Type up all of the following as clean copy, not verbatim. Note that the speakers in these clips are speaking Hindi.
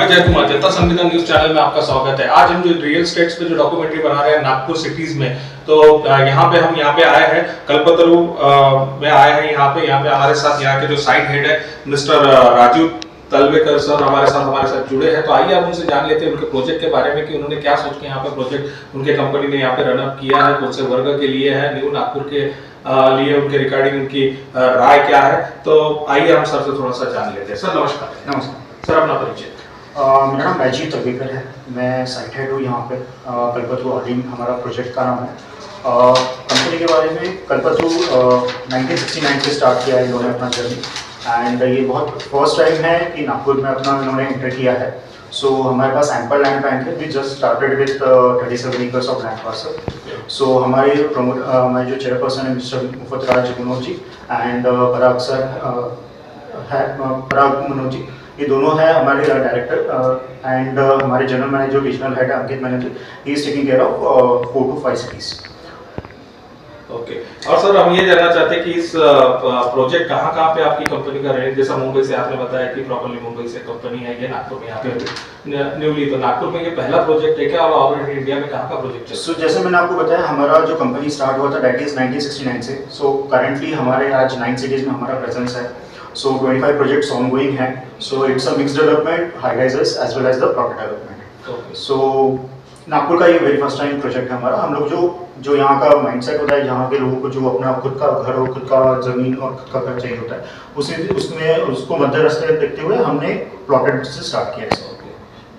जय कुमार, जनता संविधान न्यूज चैनल में आपका स्वागत है। आज हम जो रियल स्टेट्स पे जो डॉक्यूमेंट्री बना रहे हैं नागपुर सिटीज में, तो यहाँ पे आए हैं कल्पतरु में आए हैं। यहाँ पे हमारे साथ यहाँ के जो साइट हेड है मिस्टर राजू तलवेकर सर हमारे साथ जुड़े हैं। तो आइए आप उनसे जान लेते हैं उनके प्रोजेक्ट के बारे में कि उन्होंने क्या सोच के यहाँ पे प्रोजेक्ट उनके कंपनी ने यहाँ पे रनअप किया है, कौन से वर्ग के लिए है, न्यू नागपुर के लिए उनके रिगार्डिंग उनकी राय क्या है। तो आइए हम सर से थोड़ा सा जान लेते हैं। सर नमस्कार। नमस्कार सर, अपना परिचय। मेरा नाम राजू तलवेकर है, मैं साइट हेड हूँ यहाँ पे। कल्पतरु आर्डिन हमारा प्रोजेक्ट का नाम है। कंपनी के बारे में, कल्पतरु 1969 से स्टार्ट किया है इन्होंने अपना जर्नी, एंड ये बहुत फर्स्ट टाइम है कि नागपुर में अपना इन्होंने एंटर किया है। सो हमारे पास एम्पल लैंड बैंक है। We just started with 37 acres of land parcel. So हमारे जो चेयरपर्सन है मिस्टर मुफत राज मनोज जी एंड पराग मनोज जी, ये दोनों हैं हमारे डायरेक्टर, एंड हमारे general manager regional head Ankit manager, he is taking care of 4 to 5 cities. Okay, और सर हम ये जानना चाहते हैं कि इस प्रोजेक्ट कहाँ पे आपकी कंपनी का है। जैसा मुंबई से आपने बताया कि प्रॉपर्ली मुंबई से कंपनी है, ये नागपुर में यहाँ पे न्यूली, तो नागपुर में ये पहला प्रोजेक्ट है क्या, और इंडिया में कहाँ का प्रोजेक्ट है? सो जैसे मैंने आपको बताया, हमारा जो कंपनी स्टार्ट हुआ था दैट इज 1969 से। सो करेंटली हमारे आज 9 सिटीज में हमारा प्रेजेंस है। So 25 projects ongoing हैं. So it's a mixed development, high rises as well as the plotted development. Okay. So Nagpur का ये वेरी फर्स्ट टाइम प्रोजेक्ट है हमारा। हम लोग जो यहाँ का माइंडसेट होता है, यहाँ के लोगों को जो अपना खुद का घर और खुद का जमीन और खुद का घर चाहिए होता है, उसको मध्य रास्ते देखते हुए हमने प्लॉटेड से स्टार्ट किया है।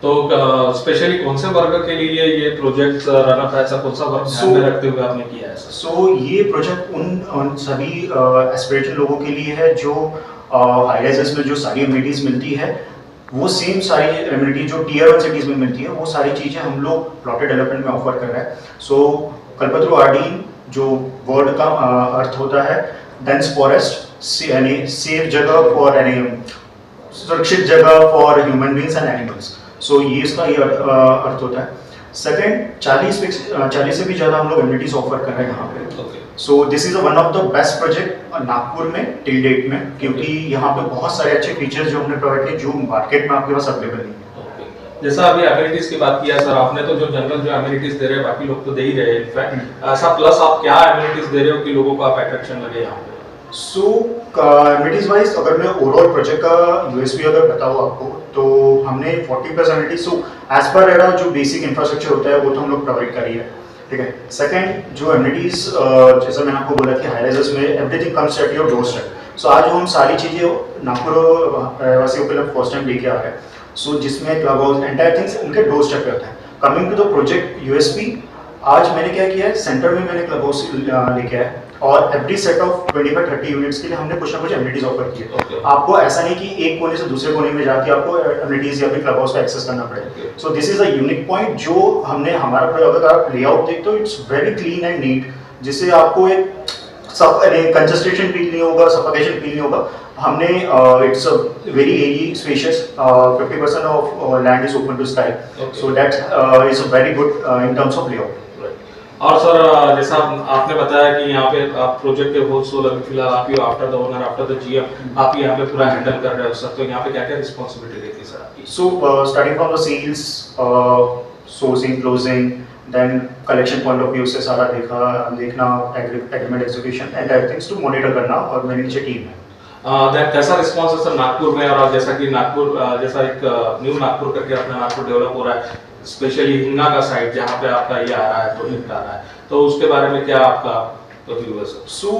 तो स्पेशली कौन से वर्ग के लिए ये प्रोजेक्ट रनअप है, ऐसा कौन सा वर्ग ध्यान में रखते हुए आपने किया है? सो ये प्रोजेक्ट उन सभी एस्पिरेशन लोगों के लिए है जो हाई राइजेस में जो सारी एमिनिटीज मिलती है, वो सेम सारी एमिनिटी जो टियर 1 सिटीज में मिलती है, वो सारी चीज़ें हम लोग प्लॉटेड डेवलपमेंट में ऑफर कर रहे हैं। सो कल्पतरु आर्डिन जो वर्ड का अर्थ होता है डेंस फॉरेस्ट, यानी सेफ जगह फॉर सुरक्षित जगह for human beings and animals. So ये इसका ये अर्थ होता है। सेकेंड, 40 से भी ज़्यादा हम लोग एमिनिटीज ऑफर कर रहे हैं यहाँ पे। सो this is one of the best project Nagpur में टिल डेट में, क्योंकि यहाँ पे बहुत सारे अच्छे फीचर्स जो हमने प्रोवाइड किए जो मार्केट में आपके पास अवेलेबल नहीं है। जैसा अभी एमिनिटीज की बात किया सर आपने, तो जो जनरल जो एमिनिटीज दे रहे हैं बाकी लोग तो दे ही रहे हैं, इनफैक्ट ऐसा प्लस आप क्या एमिनिटीज दे रहे हो कि लोगों को आप अट्रैक्शन लगे यहाँ पे? सो एमिनिटीज वाइज अगर मैं ओवरऑल प्रोजेक्ट का यूएसपी अगर बताऊँ आपको, तो हमने 40+ एमिनिटीज, सो एज पर एरा जो बेसिक इंफ्रास्ट्रक्चर होता है वो तो हम लोग प्रोवाइड करिए, ठीक है। सेकंड, जो एमिनिटीज जैसा मैंने आपको बोला कि हाई राइजेस में everything comes at your doorstep. So आज हम सारी चीज़ें नागपुर वासियों के लिए फर्स्ट टाइम लेके आ रहे हैं। सो जिसमें क्लब हाउस एंटायर थिंग्स उनके डोरस्टेप पे होता है। Coming to the project USP, आज मैंने क्या किया है, सेंटर में मैंने क्लब हाउस लेके आया, और एवरी सेट ऑफ 25-30 यूनिट्स के लिए हमने कुछ ना कुछ एमिनिटीज ऑफर किए। आपको ऐसा नहीं कि एक कोने से दूसरे कोने में जाके आपको एमिनिटीज या फिर क्लब हाउस का एक्सेस करना पड़ेगा। So this is a unique point जो हमने हमारा, अगर आप लेआउट देखते हो it's very clean and neat, जिससे आपको एक कंजस्टेशन फील नहीं होगा, सफोकेशन फील नहीं होगा। हमने it's a very airy spacious, 50% of land is open to sky, so that is a very good in terms of layout. और सर जैसा आपने बताया कि यहाँ पे आप प्रोजेक्ट के होस्ट हो, फिलहाल आप ही after the owner, after the GM, आप ही यहाँ पे पूरा हैंडल कर रहे हो सर, तो यहाँ पे क्या क्या रिस्पॉन्सिबिलिटी रहती है सर आपकी? So starting from the sales, sourcing, closing, then collection point of view से सारा देखना, agreement execution and everything to monitor करना, और मेरी नीचे टीम है। देन कैसा रिस्पांस है सर नागपुर में? और जैसा कि नागपुर जैसा एक न्यू नागपुर करके अपना नागपुर डेवलप हो रहा है, स्पेशली हिंगना का साइड जहाँ पे आपका ये आ रहा है, प्रोजेक्ट आ रहा है, तो उसके बारे में क्या आपका व्यू है सर? सो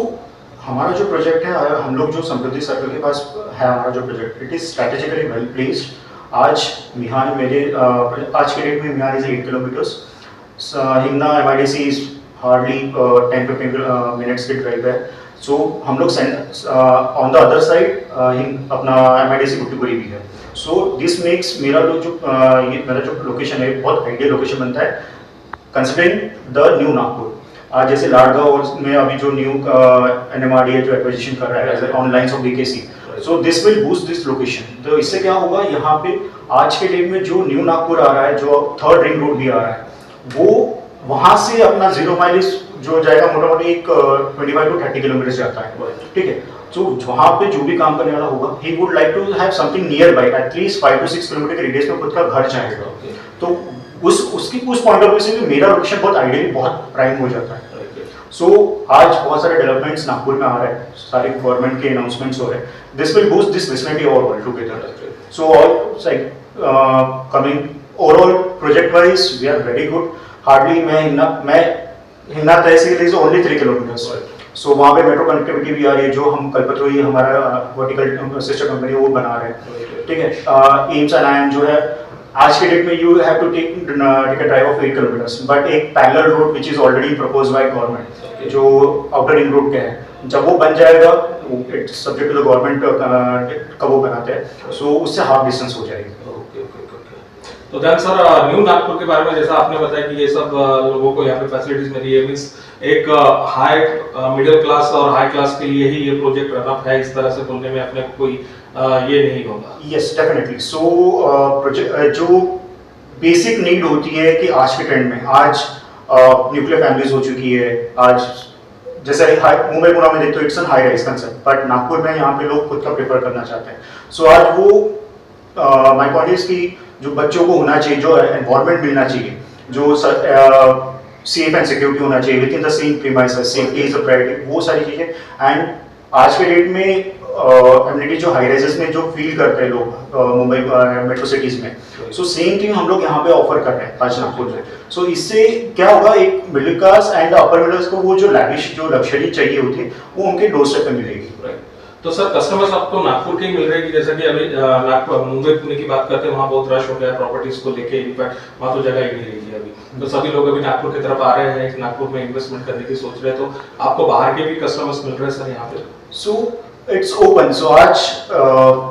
हमारा जो प्रोजेक्ट है, हम लोग जो समृद्धि सर्कल के पास है हमारा जो project, it is strategically well placed. आज मिहान आज के डेट में Mihan is 8 kilometres, Hingna MIDC is hardly 10-15 minutes के ड्राइव है। सो हम लोग ऑन द अदर साइड अपना एमआईडीसी गुट्टीपुरी भी है। सो दिस मेक्स मेरा जो लोकेशन है बहुत आइडियल लोकेशन बनता है कंसिडरिंग द न्यू नागपुर। जैसे लाड़गांव में अभी जो न्यू एनएमआरडीए जो एक्विजिशन कर रहा है on lines of BKC, so this will boost this location. तो इससे क्या होगा, यहाँ पे आज के डेट में जो न्यू नागपुर आ रहा है, जो 3rd रिंग रोड भी आ रहा है, वो वहां से अपना 0 माइलेज जो जाएगा मोटा मोटी एक 25 टू 30 किलोमीटर जाता है, ठीक है। तो वहाँ पे जो भी काम करने वाला होगा, he would like to have something nearby, at least 5 to 6 kilometre के रेडियस में खुद का घर चाहेगा। तो उस पॉइंट ऑफ व्यू से भी मेरा लोकेशन बहुत आइडियली बहुत प्राइम हो जाता है। सो आज बहुत सारे डेवलपमेंट्स नागपुर में आ रहे हैं, सारे गवर्नमेंट के अनाउंसमेंट्स हो रहे हैं। This will boost this vicinity all together. So all coming overall project wise we are very good. Hardly मैं हिन्ना तहसील इज ओनली 3 किलोमीटर्स। सो वहाँ पे मेट्रो कनेक्टिविटी भी आ रही है, जो हम कल्पतरू ही हमारा वर्टिकल सिस्टर कंपनी वो बना रहे हैं, ठीक है। एम्स एंड आईएम जो है आज के डेट में you have to take a drive of 8 kilometres, but एक parallel road which is already proposed by government जो आउटर रिंग रोड के है, जब वो बन जाएगा it's subject to the government कब वो बनाते हैं, सो उससे हाफ डिस्टेंस हो जाएगी। तो देन सर न्यू नागपुर के बारे में जैसा आपने बताया कि ये सब लोगों को यहाँ पे फैसिलिटीज मिली है, मींस एक हाई मिडिल क्लास और हाई क्लास के लिए ही ये प्रोजेक्ट रन अप है, इस तरह से बोलने में अपने कोई ये नहीं होगा। Yes definitely. सो प्रोजेक्ट जो बेसिक नीड होती है कि आज के ट्रेंड में, आज न्यूक्लियर फैमिलीज हो चुकी है, आज जैसे मुंबई पुणे में देखते हो it's an high rise concept, but Nagpur में यहाँ पे लोग खुद का प्रेफर करना चाहते हैं। सो आज वो माय पॉइंट इज कि जो बच्चों को होना चाहिए, जो एनवायरनमेंट मिलना चाहिए, जो सेफ एंड सिक्योरिटी होना चाहिए with in the same premises, safety is a priority, वो सारी चीजें। एंड आज के डेट में एमिनिटी जो हाई राइजेस में जो फील करते हैं लोग मुंबई मेट्रो सिटीज में, सो सेम थिंग हम लोग यहाँ पे ऑफर कर रहे हैं आज नागपुर में। सो इससे क्या होगा, एक middle class and upper middle class को वो जो लैविश जो लग्जरी चाहिए होती है वो उनके डोर स्टेप पे मिलेगी। तो सर कस्टमर्स आपको नागपुर के ही मिल रहे हैं कि जैसे कि अभी नागपुर मुंबई पुणे की बात करते हैं, वहाँ बहुत रश हो गया है प्रॉपर्टीज को लेके, इनफैक्ट वहाँ तो जगह ही नहीं रही है अभी, तो सभी लोग अभी नागपुर की तरफ आ रहे हैं, नागपुर में इन्वेस्टमेंट करने की सोच रहे हैं, तो आपको बाहर के भी कस्टमर्स मिल रहे हैं सर यहाँ पे? So it's open. सो आज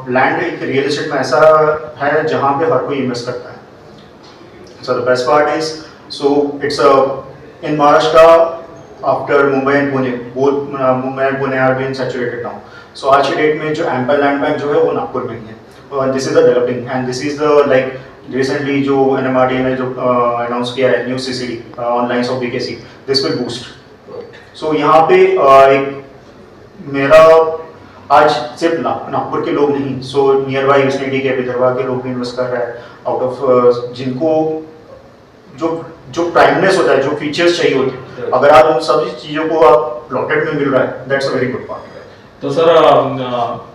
लैंड एक रियल एस्टेट में ऐसा है जहाँ पे हर कोई इन्वेस्ट करता है। So the best part is, so it's in Maharashtra after Mumbai and Pune, both Mumbai and Pune are being saturated now. So आज की डेट में जो एम्पल लैंड बैंक जो है वो नागपुर में ही है। This is the developing and this is the like recently जो एनएमआरडी ने जो अनाउंस किया है new CCD on lines of BKC, this will boost. So यहाँ पे एक मेरा आज सिर्फ नागपुर के लोग नहीं, सो नियर बाई विसिनिटी के विदर्भा के लोग भी इन्वेस्ट कर रहे हैं, आउट ऑफ जिनको जो प्राइमनेस होता है, जो फीचर्स चाहिए होते हैं, अगर आप उन सभी चीज़ों को आप प्लॉटेड में मिल रहा है, that's a very good part. तो सर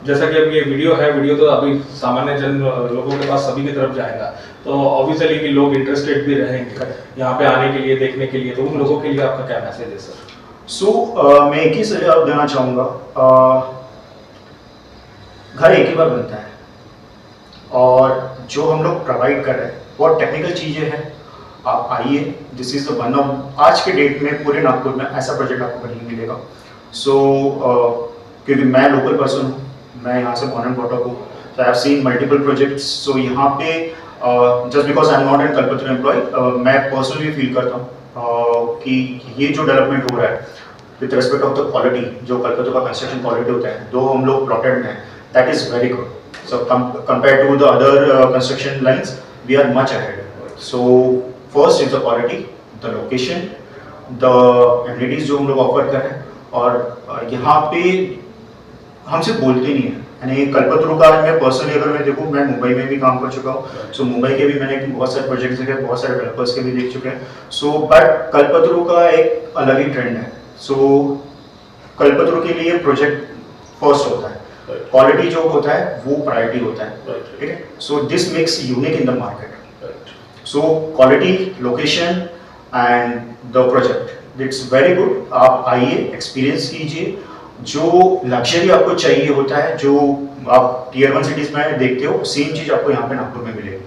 जैसा कि अब ये वीडियो है, वीडियो तो अभी सामान्य जन लोगों के पास सभी की तरफ जाएगा, तो ऑब्वियसली कि लोग इंटरेस्टेड भी रहेंगे यहाँ पे आने के लिए, देखने के लिए, तो उन लोगों के लिए आपका क्या मैसेज है सर? सो मैं एक ही सुझाव देना चाहूँगा, घर एक ही बार बनता है और जो हम लोग प्रोवाइड कर रहे हैं बहुत टेक्निकल चीज़ें हैं। आप आइए, this is the one of आज के डेट में पूरे नागपुर में ऐसा प्रोजेक्ट आपको नहीं मिलेगा। सो क्योंकि मैं लोकल पर्सन हूँ, मैं यहाँ से बॉर्न एंड ब्रॉट अप हूँ, so I have seen multiple projects. So यहाँ पे just because I am not an Kalpataru employ, मैं पर्सनली फील करता हूँ कि ये जो डेवलपमेंट हो रहा है with respect of the quality, जो कल्पतरू का कंस्ट्रक्शन क्वालिटी होता है, दो हम लोग प्लॉटेड में हैं, that is very good. So compare to the other construction lines we are much ahead. So first is the quality, the location, the amenities जो हम लोग ऑफर कर रहे हैं, और यहाँ पे हम सिर्फ बोलते नहीं हैं। यानी कल्पतरू का मैं पर्सनली अगर मैं देखूँ, मैं मुंबई में भी काम कर चुका हूँ, सो मुंबई के भी मैंने बहुत सारे प्रोजेक्ट्स देखे, बहुत सारे डेवलपर्स के भी देख चुके हैं। सो बट कल्पतरू का एक अलग ही ट्रेंड है। सो कल्पतरू के लिए प्रोजेक्ट फर्स्ट होता है, क्वालिटी जो होता है वो प्रायोरिटी होता है, ठीक है। So this makes unique in the market. So quality, location and the project, it's very good. आप आइए, एक्सपीरियंस कीजिए, जो लग्जरी आपको चाहिए होता है, जो आप टीयर 1 सिटीज में देखते हो, सेम चीज आपको यहाँ पे नागपुर में मिलेगी।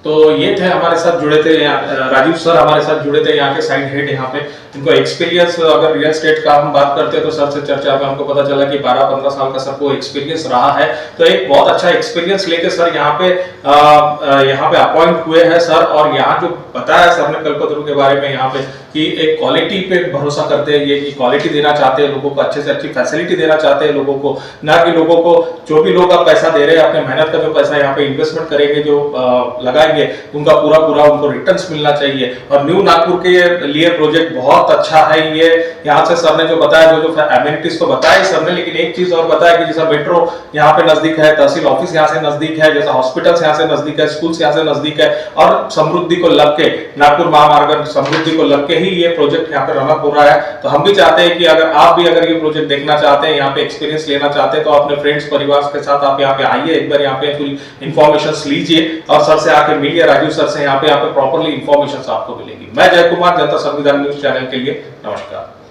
तो ये थे हमारे साथ जुड़े थे राजीव सर, हमारे साथ जुड़े थे यहाँ के साइड हेड यहाँ पे। इनको एक्सपीरियंस, अगर रियल एस्टेट का हम बात करते हैं तो सर से चर्चा में हमको पता चला कि 12-15 साल का सर को एक्सपीरियंस रहा है। तो एक बहुत अच्छा एक्सपीरियंस लेके सर यहाँ पे अपॉइंट हुए हैं सर, और यहाँ जो बताया सर ने कल्पतरू के बारे में यहाँ पे कि एक क्वालिटी पे भरोसा करते हैं, ये कि क्वालिटी देना चाहते हैं लोगों को, अच्छे से अच्छी फैसिलिटी देना चाहते हैं लोगों को, ना कि लोगों को जो भी लोग आप पैसा दे रहे हैं अपने मेहनत का जो पैसा यहाँ पे इन्वेस्टमेंट करेंगे, जो लगाएंगे लगाएंगे उनका पूरा पूरा उनको रिटर्न्स मिलना चाहिए। और न्यू नागपुर के लिए प्रोजेक्ट बहुत अच्छा है ये। यहाँ से सर ने जो बताया, जो एमिनिटीज तो बताया सर ने, लेकिन एक चीज और बताया कि जैसा मेट्रो यहाँ पे नजदीक है, तहसील ऑफिस यहाँ से नजदीक है, जैसा हॉस्पिटल्स यहाँ से नजदीक है, स्कूल्स यहाँ से नजदीक है, और समृद्धि को लग के, नागपुर महामार्ग समृद्धि को लग के ही ये प्रोजेक्ट यहाँ पे रनअप हो रहा है। तो हम भी चाहते हैं कि अगर आप भी अगर ये प्रोजेक्ट देखना चाहते हैं, यहाँ पे एक्सपीरियंस लेना चाहते हैं, तो अपने फ्रेंड्स परिवार के साथ आप यहाँ पे आइए, एक बार यहाँ पे पूरी इन्फॉर्मेशन लीजिए और सर से आके मिलिए, राजीव सर से यहाँ पे प्रॉपरली इन्फॉर्मेशन आपको मिलेगी। मैं जय कुमार, जनता संविधान न्यूज चैनल के लिए नमस्कार।